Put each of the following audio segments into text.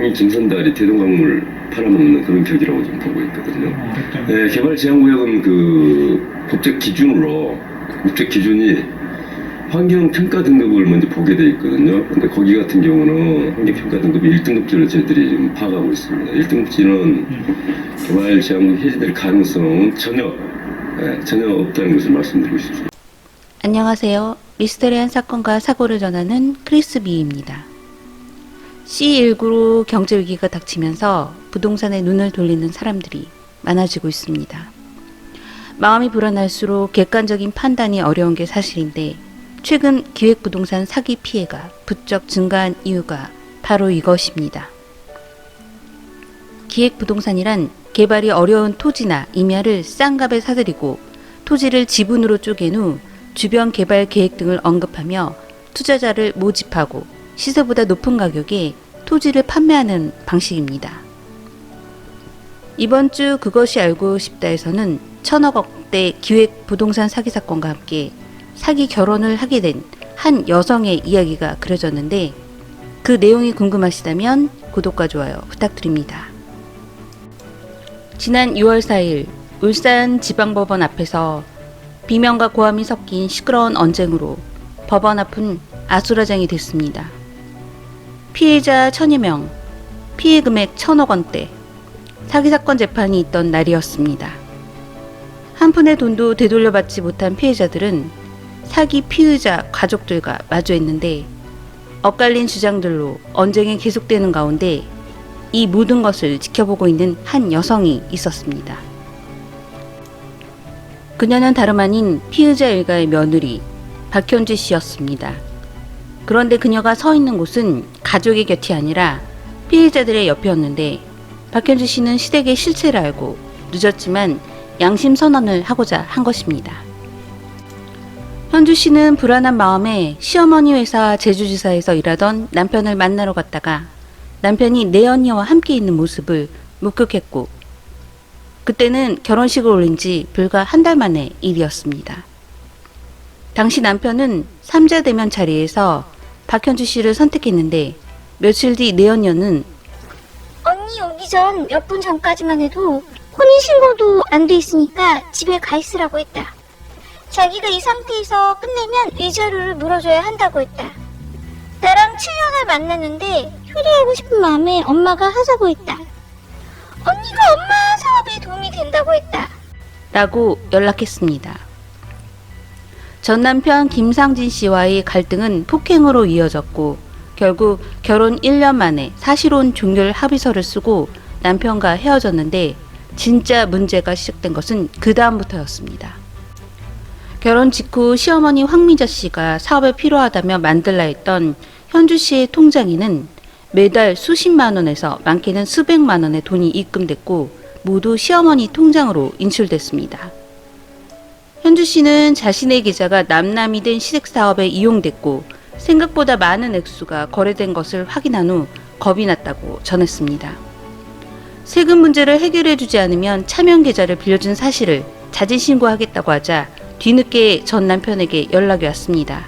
강릉 진선다리 대동강물 팔아먹는 그런 격이라고 좀 보고 있거든요. 네, 개발 제한구역은 그 국제 기준으로 국제 기준이 환경 평가 등급을 먼저 보게 돼 있거든요. 근데 거기 같은 경우는 환경 평가 등급이 1등급지로 저희들이 지금 파악하고 있습니다. 1등급지는 개발 제한구역 해제될 가능성은 전혀 없다는 것을 말씀드리고 싶습니다. 안녕하세요. 미스터리한 사건과 사고를 전하는 크리스 비입니다. C19로 경제위기가 닥치면서 부동산에 눈을 돌리는 사람들이 많아지고 있습니다. 마음이 불안할수록 객관적인 판단이 어려운 게 사실인데 최근 기획부동산 사기 피해가 부쩍 증가한 이유가 바로 이것입니다. 기획부동산이란 개발이 어려운 토지나 임야를 싼 값에 사들이고 토지를 지분으로 쪼갠 후 주변 개발 계획 등을 언급하며 투자자를 모집하고 시세보다 높은 가격에 토지를 판매하는 방식입니다. 이번 주 그것이 알고 싶다에서는 1000억 원대 기획 부동산 사기 사건과 함께 사기 결혼을 하게 된 한 여성의 이야기가 그려졌는데 그 내용이 궁금하시다면 구독과 좋아요 부탁드립니다. 지난 6월 4일 울산 지방법원 앞에서 비명과 고함이 섞인 시끄러운 언쟁으로 법원 앞은 아수라장이 됐습니다. 피해자 1000여 명, 피해 금액 1000억 원대, 사기사건 재판이 있던 날이었습니다. 한 푼의 돈도 되돌려받지 못한 피해자들은 사기 피의자 가족들과 마주했는데 엇갈린 주장들로 언쟁이 계속되는 가운데 이 모든 것을 지켜보고 있는 한 여성이 있었습니다. 그녀는 다름 아닌 피의자 일가의 며느리 박현주 씨였습니다. 그런데 그녀가 서 있는 곳은 가족의 곁이 아니라 피해자들의 옆이었는데 박현주 씨는 시댁의 실체를 알고 늦었지만 양심 선언을 하고자 한 것입니다. 현주 씨는 불안한 마음에 시어머니 회사 제주지사에서 일하던 남편을 만나러 갔다가 남편이 내연녀와 함께 있는 모습을 목격했고 그때는 결혼식을 올린 지 불과 한 달 만의 일이었습니다. 당시 남편은 삼자 대면 자리에서 박현주 씨를 선택했는데 며칠 뒤 내연녀는 언니 오기 전 몇 분 전까지만 해도 혼인신고도 안 돼 있으니까 집에 가 있으라고 했다. 자기가 이 상태에서 끝내면 위자료를 물어줘야 한다고 했다. 나랑 7년을 만났는데 효리하고 싶은 마음에 엄마가 하자고 했다. 언니가 엄마 사업에 도움이 된다고 했다. 라고 연락했습니다. 전 남편 김상진 씨와의 갈등은 폭행으로 이어졌고 결국 결혼 1년 만에 사실혼 종결 합의서를 쓰고 남편과 헤어졌는데 진짜 문제가 시작된 것은 그 다음부터였습니다. 결혼 직후 시어머니 황미자 씨가 사업에 필요하다며 만들라 했던 현주 씨의 통장에는 매달 수십만 원에서 많게는 수백만 원의 돈이 입금됐고 모두 시어머니 통장으로 인출됐습니다. 현주 씨는 자신의 계좌가 남남이 된 시댁사업에 이용됐고 생각보다 많은 액수가 거래된 것을 확인한 후 겁이 났다고 전했습니다. 세금 문제를 해결해주지 않으면 차명 계좌를 빌려준 사실을 자진신고하겠다고 하자 뒤늦게 전 남편에게 연락이 왔습니다.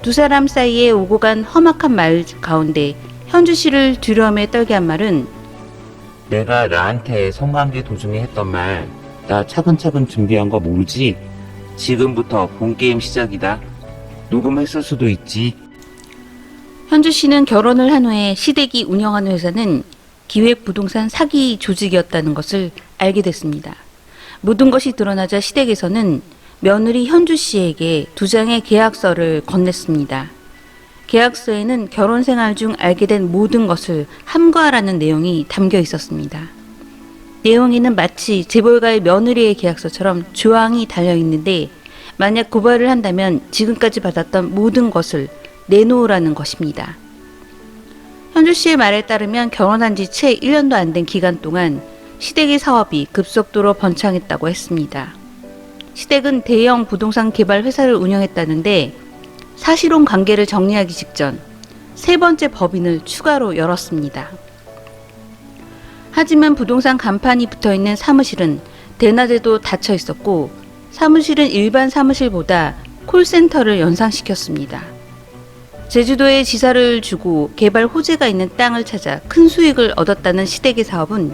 두 사람 사이에 오고 간 험악한 말 가운데 현주 씨를 두려움에 떨게 한 말은 내가 나한테 성관계 도중에 했던 말, 나 차근차근 준비한 거 모르지? 지금부터 본게임 시작이다. 녹음했을 수도 있지. 현주 씨는 결혼을 한 후에 시댁이 운영하는 회사는 기획부동산 사기 조직이었다는 것을 알게 됐습니다. 모든 것이 드러나자 시댁에서는 며느리 현주 씨에게 2장의 계약서를 건넸습니다. 계약서에는 결혼 생활 중 알게 된 모든 것을 함구하라는 내용이 담겨 있었습니다. 내용에는 마치 재벌가의 며느리의 계약서처럼 조항이 달려 있는데 만약 고발을 한다면 지금까지 받았던 모든 것을 내놓으라는 것입니다. 현주 씨의 말에 따르면 결혼한 지 채 1년도 안 된 기간 동안 시댁의 사업이 급속도로 번창했다고 했습니다. 시댁은 대형 부동산 개발 회사를 운영했다는데 사실혼 관계를 정리하기 직전 세 번째 법인을 추가로 열었습니다. 하지만 부동산 간판이 붙어있는 사무실은 대낮에도 닫혀 있었고 사무실은 일반 사무실보다 콜센터를 연상시켰습니다. 제주도에 지사를 주고 개발 호재가 있는 땅을 찾아 큰 수익을 얻었다는 시댁의 사업은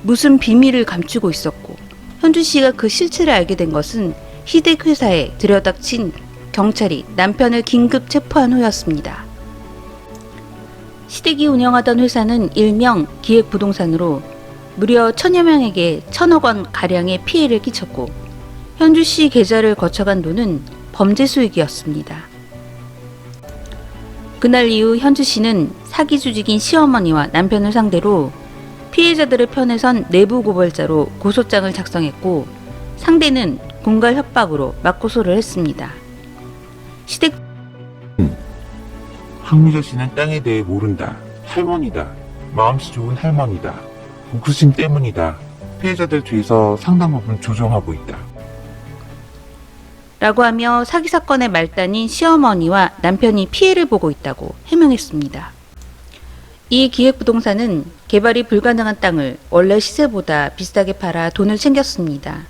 무슨 비밀을 감추고 있었고, 현주 씨가 그 실체를 알게 된 것은 시댁 회사에 들여닥친 경찰이 남편을 긴급 체포한 후였습니다. 시댁이 운영하던 회사는 일명 기획부동산으로 무려 1000여 명에게 1000억 원 가량의 피해를 끼쳤고, 현주 씨 계좌를 거쳐간 돈은 범죄 수익이었습니다. 그날 이후 현주 씨는 사기 조직인 시어머니와 남편을 상대로 피해자들의 편에 선 내부 고발자로 고소장을 작성했고, 상대는 공갈 협박으로 맞고소를 했습니다. 시댁 황미자 씨는 땅에 대해 모른다. 할머니다. 마음씨 좋은 할머니다. 복수심 때문이다. 피해자들 뒤에서 상당 부분 조종하고 있다. 라고 하며 사기 사건의 말단인 시어머니와 남편이 피해를 보고 있다고 해명했습니다. 이 기획부동산은 개발이 불가능한 땅을 원래 시세보다 비싸게 팔아 돈을 챙겼습니다.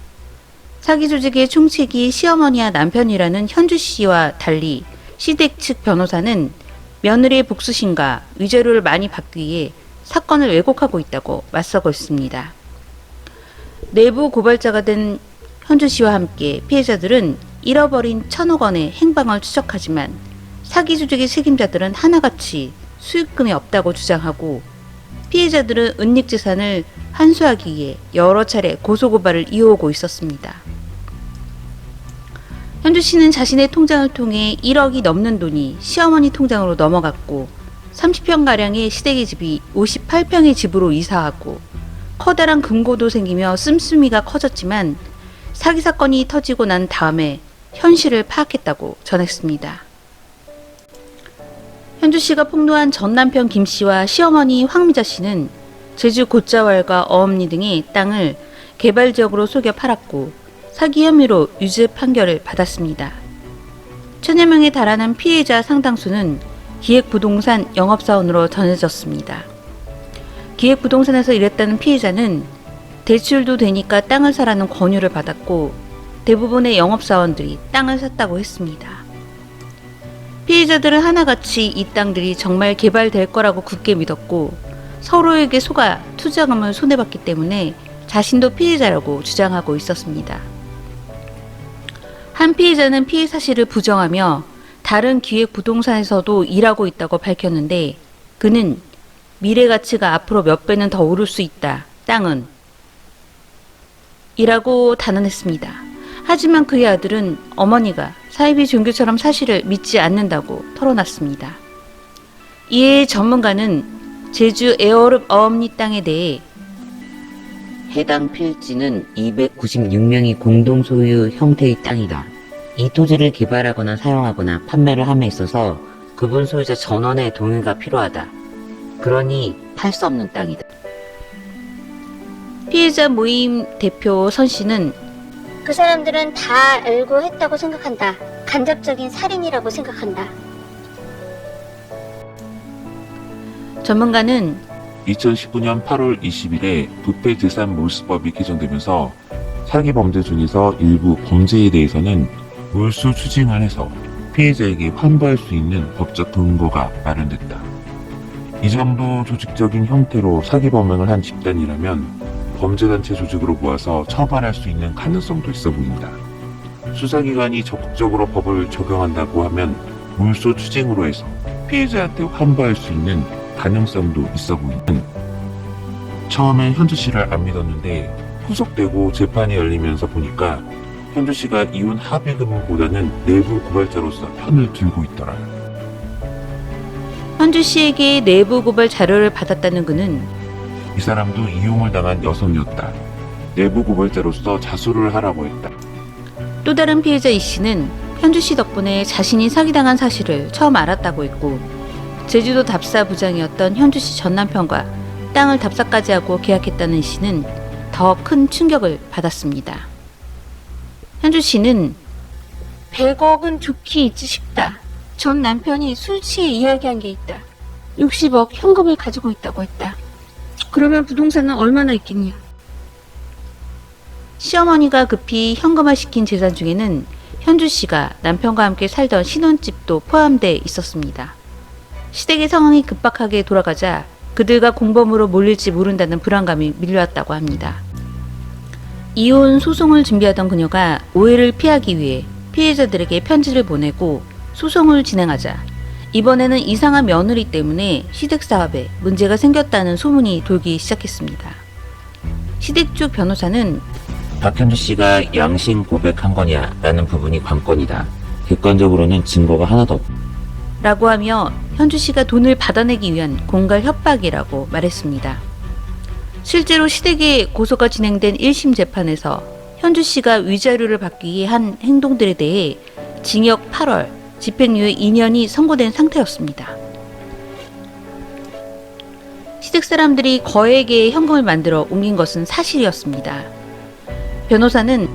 사기 조직의 총책이 시어머니와 남편이라는 현주 씨와 달리 시댁 측 변호사는 며느리의 복수심과 위자료를 많이 받기 위해 사건을 왜곡하고 있다고 맞서고 있습니다. 내부 고발자가 된 현주 씨와 함께 피해자들은 잃어버린 1000억 원의 행방을 추적하지만 사기 조직의 책임자들은 하나같이 수익금이 없다고 주장하고, 피해자들은 은닉재산을 환수하기 위해 여러 차례 고소고발을 이어오고 있었습니다. 현주 씨는 자신의 통장을 통해 1억이 넘는 돈이 시어머니 통장으로 넘어갔고, 30평가량의 시댁의 집이 58평의 집으로 이사하고, 커다란 금고도 생기며 씀씀이가 커졌지만 사기 사건이 터지고 난 다음에 현실을 파악했다고 전했습니다. 현주 씨가 폭로한 전 남편 김 씨와 시어머니 황미자 씨는 제주 곶자왈과 어업리 등의 땅을 개발지역으로 속여 팔았고, 사기 혐의로 유죄 판결을 받았습니다. 1000여 명에 달하는 피해자 상당수는 기획부동산 영업사원으로 전해졌습니다. 기획부동산에서 일했다는 피해자는 대출도 되니까 땅을 사라는 권유를 받았고, 대부분의 영업사원들이 땅을 샀다고 했습니다. 피해자들은 하나같이 이 땅들이 정말 개발될 거라고 굳게 믿었고, 서로에게 속아 투자금을 손해봤기 때문에 자신도 피해자라고 주장하고 있었습니다. 한 피해자는 피해 사실을 부정하며 다른 기획부동산에서도 일하고 있다고 밝혔는데, 그는 미래 가치가 앞으로 몇 배는 더 오를 수 있다. 땅은 이라고 단언했습니다. 하지만 그의 아들은 어머니가 사이비 종교처럼 사실을 믿지 않는다고 털어놨습니다. 이에 전문가는 제주 에어룹 어업리 땅에 대해 해당 필지는 296명이 공동 소유 형태의 땅이다. 이 토지를 개발하거나 사용하거나 판매를 함에 있어서 그분 소유자 전원의 동의가 필요하다. 그러니 팔 수 없는 땅이다. 피해자 모임 대표 선 씨는 그 사람들은 다 알고 했다고 생각한다. 간접적인 살인이라고 생각한다. 전문가는 2019년 8월 20일에 부패재산 몰수법이 개정되면서 사기 범죄 중에서 일부 범죄에 대해서는 몰수 추징안에서 피해자에게 환부할 수 있는 법적 근거가 마련됐다. 이 정도 조직적인 형태로 사기 범행을 한 집단이라면 범죄단체 조직으로 모아서 처벌할 수 있는 가능성도 있어 보인다. 수사기관이 적극적으로 법을 적용한다고 하면 몰수 추징으로 해서 피해자한테 환부할 수 있는 가능성도 있어 보이는. 처음엔 현주 씨를 안 믿었는데 후속되고 재판이 열리면서 보니까 현주 씨가 이혼 합의금보다는 내부 고발자로서 편을 들고 있더라. 현주 씨에게 내부 고발 자료를 받았다는 그는 이 사람도 이용을 당한 여성이었다. 내부 고발자로서 자수를 하라고 했다. 또 다른 피해자 이 씨는 현주 씨 덕분에 자신이 사기당한 사실을 처음 알았다고 했고, 제주도 답사 부장이었던 현주 씨 전 남편과 땅을 답사까지 하고 계약했다는 이 씨는 더 큰 충격을 받았습니다. 현주 씨는 100억은 좋게 잊지 싶다. 전 남편이 술 취해 이야기한 게 있다. 60억 현금을 가지고 있다고 했다. 그러면 부동산은 얼마나 있겠냐? 시어머니가 급히 현금화시킨 재산 중에는 현주 씨가 남편과 함께 살던 신혼집도 포함돼 있었습니다. 시댁의 상황이 급박하게 돌아가자 그들과 공범으로 몰릴지 모른다는 불안감이 밀려왔다고 합니다. 이혼 소송을 준비하던 그녀가 오해를 피하기 위해 피해자들에게 편지를 보내고 소송을 진행하자 이번에는 이상한 며느리 때문에 시댁 사업에 문제가 생겼다는 소문이 돌기 시작했습니다. 시댁 쪽 변호사는 박현주 씨가 양심 고백한 거냐 라는 부분이 관건이다. 객관적으로는 증거가 하나도 없다. 라고 하며 현주 씨가 돈을 받아내기 위한 공갈 협박이라고 말했습니다. 실제로 시댁의 고소가 진행된 1심 재판에서 현주 씨가 위자료를 받기 위해 한 행동들에 대해 징역 8월, 집행유예 2년이 선고된 상태였습니다. 시댁 사람들이 거액의 현금을 만들어 옮긴 것은 사실이었습니다. 변호사는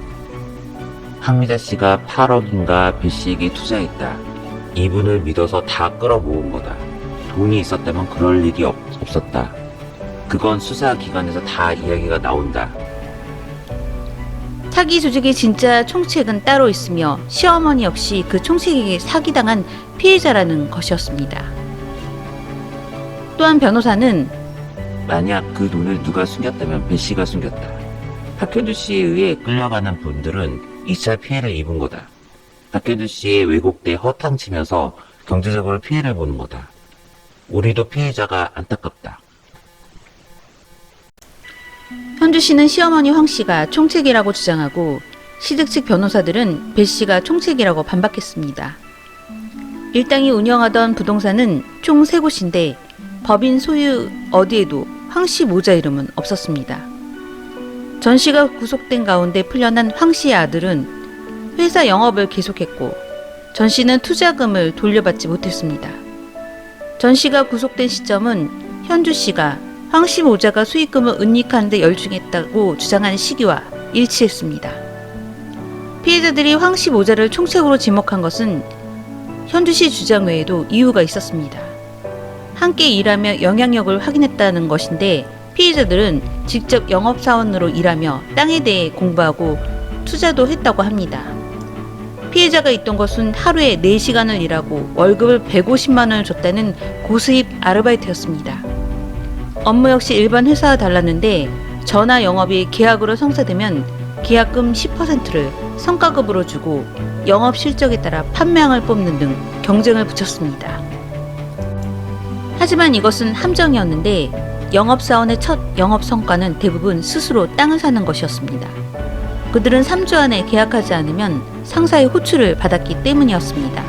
황미자 씨가 8억인가 배 씨에게 투자했다. 이분을 믿어서 다 끌어모은 거다. 돈이 있었다면 그럴 일이 없었다. 그건 수사기관에서 다 이야기가 나온다. 사기 조직의 진짜 총책은 따로 있으며 시어머니 역시 그 총책에게 사기당한 피해자라는 것이었습니다. 또한 변호사는 만약 그 돈을 누가 숨겼다면 배 씨가 숨겼다. 박현주 씨에 의해 끌려가는 분들은 2차 피해를 입은 거다. 박현주 씨의 왜곡돼 허탕치면서 경제적으로 피해를 보는 거다. 우리도 피해자가 안타깝다. 현주 씨는 시어머니 황 씨가 총책이라고 주장하고 시댁 측 변호사들은 배 씨가 총책이라고 반박했습니다. 일당이 운영하던 부동산은 총 3곳인데 법인 소유 어디에도 황 씨 모자 이름은 없었습니다. 전 씨가 구속된 가운데 풀려난 황 씨의 아들은 회사 영업을 계속했고 전 씨는 투자금을 돌려받지 못했습니다. 전 씨가 구속된 시점은 현주 씨가 황 씨 모자가 수익금을 은닉하는 데 열중했다고 주장한 시기와 일치했습니다. 피해자들이 황 씨 모자를 총책으로 지목한 것은 현주 씨 주장 외에도 이유가 있었습니다. 함께 일하며 영향력을 확인했다는 것인데 피해자들은 직접 영업사원으로 일하며 땅에 대해 공부하고 투자도 했다고 합니다. 피해자가 있던 것은 하루에 4시간을 일하고 월급을 150만 원을 줬다는 고수입 아르바이트였습니다. 업무 역시 일반 회사와 달랐는데 전화 영업이 계약으로 성사되면 계약금 10%를 성과급으로 주고 영업 실적에 따라 판매량을 뽑는 등 경쟁을 붙였습니다. 하지만 이것은 함정이었는데 영업사원의 첫 영업 성과는 대부분 스스로 땅을 사는 것이었습니다. 그들은 3주 안에 계약하지 않으면 상사의 호출을 받았기 때문이었습니다.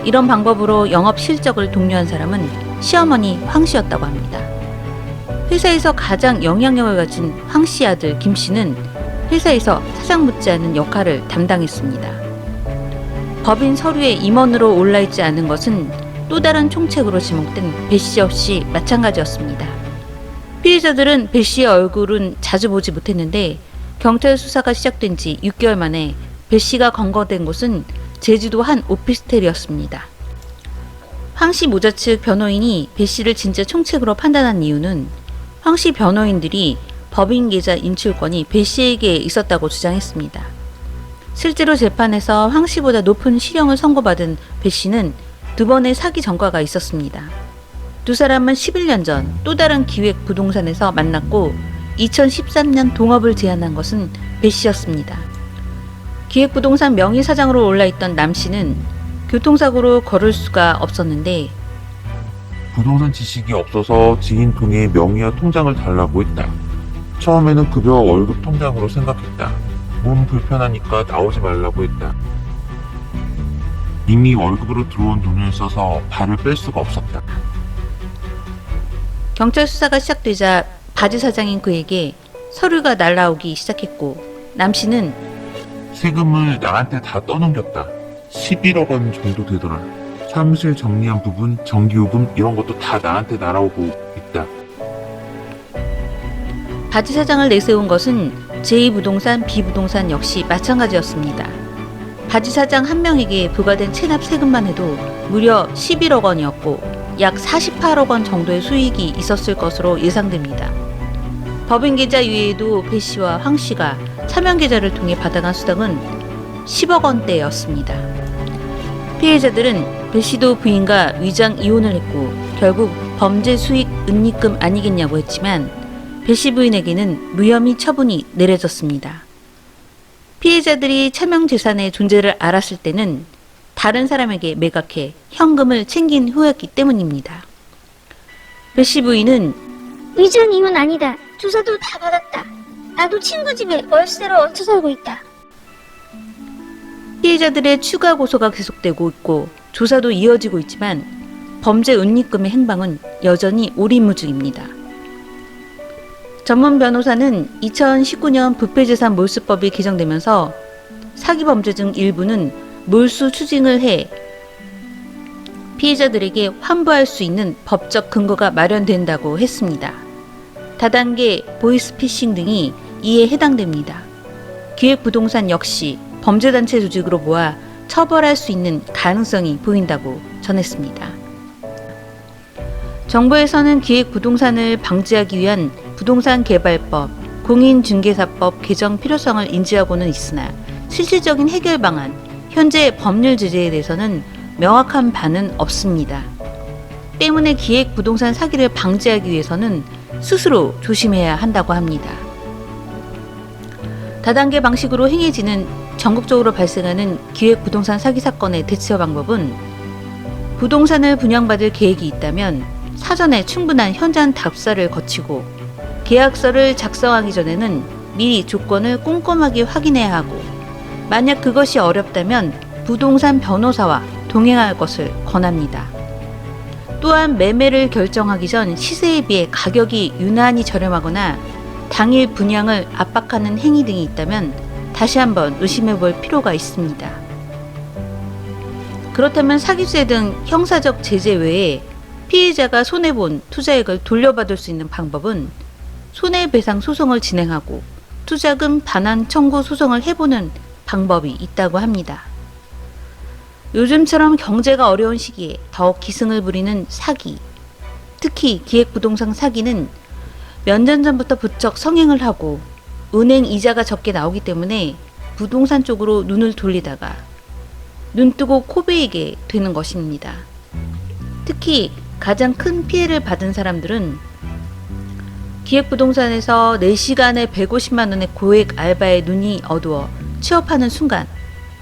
이런 방법으로 영업 실적을 독려한 사람은 시어머니 황 씨였다고 합니다. 회사에서 가장 영향력을 가진 황 씨 아들 김 씨는 회사에서 사장 못지않은 역할을 담당했습니다. 법인 서류에 임원으로 올라있지 않은 것은 또 다른 총책으로 지목된 배 씨 역시 마찬가지였습니다. 피해자들은 배 씨의 얼굴은 자주 보지 못했는데 경찰 수사가 시작된 지 6개월 만에 배 씨가 검거된 곳은 제주도 한 오피스텔이었습니다. 황 씨 모자 측 변호인이 배 씨를 진짜 총책으로 판단한 이유는 황 씨 변호인들이 법인 계좌 인출권이 배 씨에게 있었다고 주장했습니다. 실제로 재판에서 황 씨보다 높은 실형을 선고받은 배 씨는 2번의 사기 전과가 있었습니다. 두 사람은 11년 전 또 다른 기획 부동산에서 만났고 2013년 동업을 제안한 것은 배 씨였습니다. 기획부동산 명의사장으로 올라있던 남 씨는 교통사고로 걸을 수가 없었는데 부동산 지식이 없어서 지인 통해 명의와 통장을 달라고 했다. 처음에는 급여 월급 통장으로 생각했다. 몸 불편하니까 나오지 말라고 했다. 이미 월급으로 들어온 돈을 써서 발을 뺄 수가 없었다. 경찰 수사가 시작되자 바지 사장인 그에게 서류가 날라오기 시작했고 남 씨는 세금을 나한테 다 떠넘겼다. 11억 원 정도 되더라. 사무실 정리한 부분, 전기요금 이런 것도 다 나한테 날아오고 있다. 바지 사장을 내세운 것은 제2부동산, B부동산 역시 마찬가지였습니다. 바지 사장 한 명에게 부과된 체납 세금만 해도 무려 11억 원이었고 약 48억 원 정도의 수익이 있었을 것으로 예상됩니다. 법인 계좌 이외에도 배 씨와 황 씨가 차명 계좌를 통해 받아간 수당은 10억 원대였습니다. 피해자들은 배 씨도 부인과 위장 이혼을 했고 결국 범죄 수익 은닉금 아니겠냐고 했지만 배 씨 부인에게는 무혐의 처분이 내려졌습니다. 피해자들이 차명 재산의 존재를 알았을 때는 다른 사람에게 매각해 현금을 챙긴 후였기 때문입니다. 배 씨 부인은 위장 이혼 아니다. 조사도 다 받았다. 나도 친구 집에 월세로 얹혀 살고 있다. 피해자들의 추가 고소가 계속되고 있고 조사도 이어지고 있지만 범죄 은닉금의 행방은 여전히 오리무중입니다. 전문 변호사는 2019년 부패재산 몰수법이 개정되면서 사기 범죄 중 일부는 몰수 추징을 해 피해자들에게 환부할 수 있는 법적 근거가 마련된다고 했습니다. 다단계 보이스피싱 등이 이에 해당됩니다. 기획부동산 역시 범죄단체 조직으로 모아 처벌할 수 있는 가능성이 보인다고 전했습니다. 정부에서는 기획부동산을 방지하기 위한 부동산개발법, 공인중개사법 개정 필요성을 인지하고는 있으나 실질적인 해결 방안, 현재 법률 제재에 대해서는 명확한 바는 없습니다. 때문에 기획부동산 사기를 방지하기 위해서는 스스로 조심해야 한다고 합니다. 다단계 방식으로 행해지는 전국적으로 발생하는 기획부동산 사기 사건의 대처 방법은 부동산을 분양받을 계획이 있다면 사전에 충분한 현장 답사를 거치고 계약서를 작성하기 전에는 미리 조건을 꼼꼼하게 확인해야 하고 만약 그것이 어렵다면 부동산 변호사와 동행할 것을 권합니다. 또한 매매를 결정하기 전 시세에 비해 가격이 유난히 저렴하거나 당일 분양을 압박하는 행위 등이 있다면 다시 한번 의심해 볼 필요가 있습니다. 그렇다면 사기죄 등 형사적 제재 외에 피해자가 손해본 투자액을 돌려받을 수 있는 방법은 손해배상 소송을 진행하고 투자금 반환 청구 소송을 해보는 방법이 있다고 합니다. 요즘처럼 경제가 어려운 시기에 더욱 기승을 부리는 사기, 특히 기획부동산 사기는 몇 년 전부터 부쩍 성행을 하고 은행 이자가 적게 나오기 때문에 부동산 쪽으로 눈을 돌리다가 눈 뜨고 코 베이게 되는 것입니다. 특히 가장 큰 피해를 받은 사람들은 기획부동산에서 4시간에 150만 원의 고액 알바에 눈이 어두워 취업하는 순간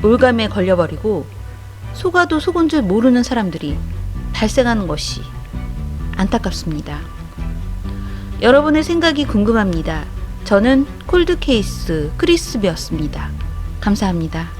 올감에 걸려버리고 속아도 속은 줄 모르는 사람들이 발생하는 것이 안타깝습니다. 여러분의 생각이 궁금합니다. 저는 콜드케이스 크리스비였습니다. 감사합니다.